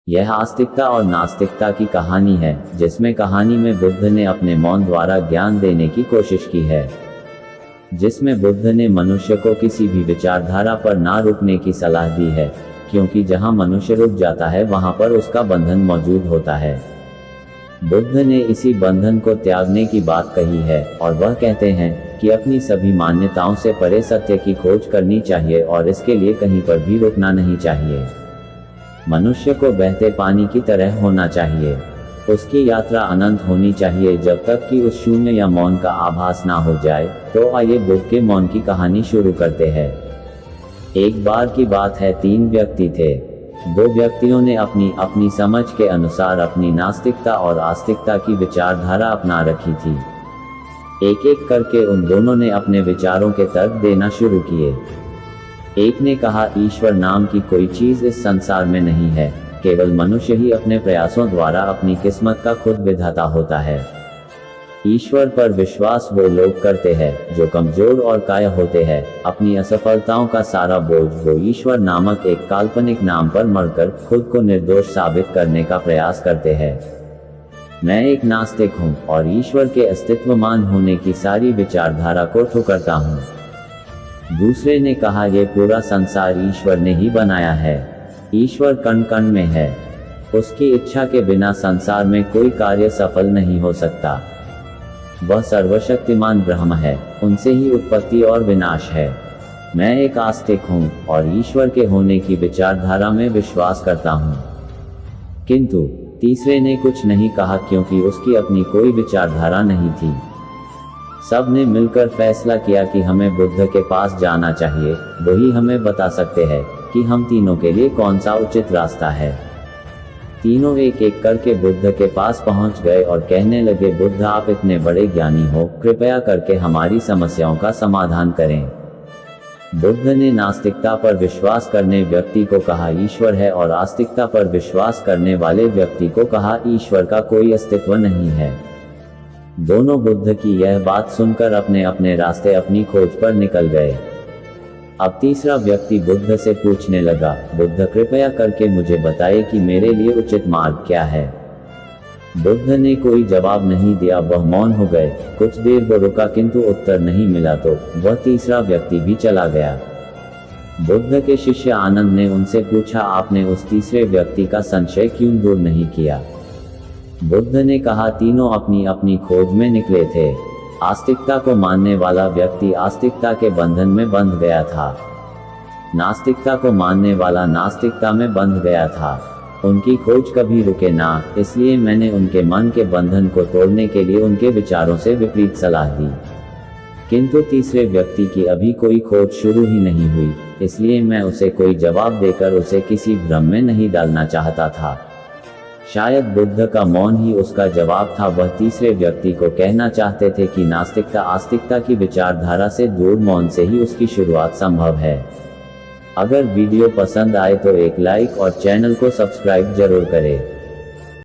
यह आस्तिकता और नास्तिकता की कहानी है, जिसमें कहानी में बुद्ध ने अपने मौन द्वारा ज्ञान देने की कोशिश की है, जिसमें बुद्ध ने मनुष्य को किसी भी विचारधारा पर ना रुकने की सलाह दी है, क्योंकि जहां मनुष्य रुक जाता है वहां पर उसका बंधन मौजूद होता है। बुद्ध ने इसी बंधन को त्यागने की बात कही है, और वह कहते हैं कि अपनी सभी मान्यताओं से परे सत्य की खोज करनी चाहिए और इसके लिए कहीं पर भी रुकना नहीं चाहिए। मनुष्य को बहते पानी की तरह होना चाहिए। उसकी यात्रा अनंत होनी चाहिए जब तक कि उस शून्य या मौन का आभास ना हो जाए। तो आइए बुद्ध के मौन की कहानी शुरू करते हैं। एक बार की बात है, 3 व्यक्ति थे। 2 व्यक्तियों ने अपनी अपनी समझ के अनुसार अपनी नास्तिकता और आस्तिकता की विचारधारा अपना रखी थी। एक एक करके उन दोनों ने अपने विचारों के तर्क देना शुरू किए। एक ने कहा, ईश्वर नाम की कोई चीज इस संसार में नहीं है, केवल मनुष्य ही अपने प्रयासों द्वारा अपनी किस्मत का खुद विधाता होता है। ईश्वर पर विश्वास वो लोग करते हैं जो कमजोर और कायर होते हैं। अपनी असफलताओं का सारा बोझ वो ईश्वर नामक एक काल्पनिक नाम पर मढ़कर खुद को निर्दोष साबित करने का प्रयास करते हैं। मैं एक नास्तिक हूँ और ईश्वर के अस्तित्वमान होने की सारी विचारधारा को ठुकरता हूँ। दूसरे ने कहा, यह पूरा संसार ईश्वर ने ही बनाया है। ईश्वर कण कण में है। उसकी इच्छा के बिना संसार में कोई कार्य सफल नहीं हो सकता। वह सर्वशक्तिमान ब्रह्म है, उनसे ही उत्पत्ति और विनाश है। मैं एक आस्तिक हूँ और ईश्वर के होने की विचारधारा में विश्वास करता हूँ। किंतु तीसरे ने कुछ नहीं कहा, क्योंकि उसकी अपनी कोई विचारधारा नहीं थी। सब ने मिलकर फैसला किया कि हमें बुद्ध के पास जाना चाहिए, वही हमें बता सकते हैं कि हम तीनों के लिए कौन सा उचित रास्ता है। तीनों एक एक करके बुद्ध के पास पहुंच गए और कहने लगे, बुद्ध आप इतने बड़े ज्ञानी हो, कृपया करके हमारी समस्याओं का समाधान करें। बुद्ध ने नास्तिकता पर विश्वास करने व्यक्ति को कहा ईश्वर है, और आस्तिकता पर विश्वास करने वाले व्यक्ति को कहा ईश्वर का कोई अस्तित्व नहीं है। दोनों बुद्ध की यह बात सुनकर अपने अपने रास्ते अपनी खोज पर निकल गए। अब तीसरा व्यक्ति बुद्ध से पूछने लगा, बुद्ध कृपया करके मुझे बताइए कि मेरे लिए उचित मार्ग क्या है। बुद्ध ने कोई जवाब नहीं दिया, वह मौन हो गए। कुछ देर वो रुका, किंतु उत्तर नहीं मिला तो वह तीसरा व्यक्ति भी चला गया। बुद्ध के शिष्य आनंद ने उनसे पूछा, आपने उस तीसरे व्यक्ति का संशय क्यों दूर नहीं किया। बुद्ध ने कहा, तीनों अपनी अपनी खोज में निकले थे। आस्तिकता को मानने वाला व्यक्ति आस्तिकता के बंधन में बंध गया था। नास्तिकता को मानने वाला नास्तिकता में बंध गया था। उनकी खोज कभी रुके ना, इसलिए मैंने उनके मन के बंधन को तोड़ने के लिए उनके विचारों से विपरीत सलाह दी। किंतु तीसरे व्यक्ति की अभी कोई खोज शुरू ही नहीं हुई, इसलिए मैं उसे कोई जवाब देकर उसे किसी भ्रम में नहीं डालना चाहता था। शायद बुद्ध का मौन ही उसका जवाब था। वह तीसरे व्यक्ति को कहना चाहते थे कि नास्तिकता आस्तिकता की विचारधारा से दूर मौन से ही उसकी शुरुआत संभव है। अगर वीडियो पसंद आए तो एक लाइक और चैनल को सब्सक्राइब जरूर करें।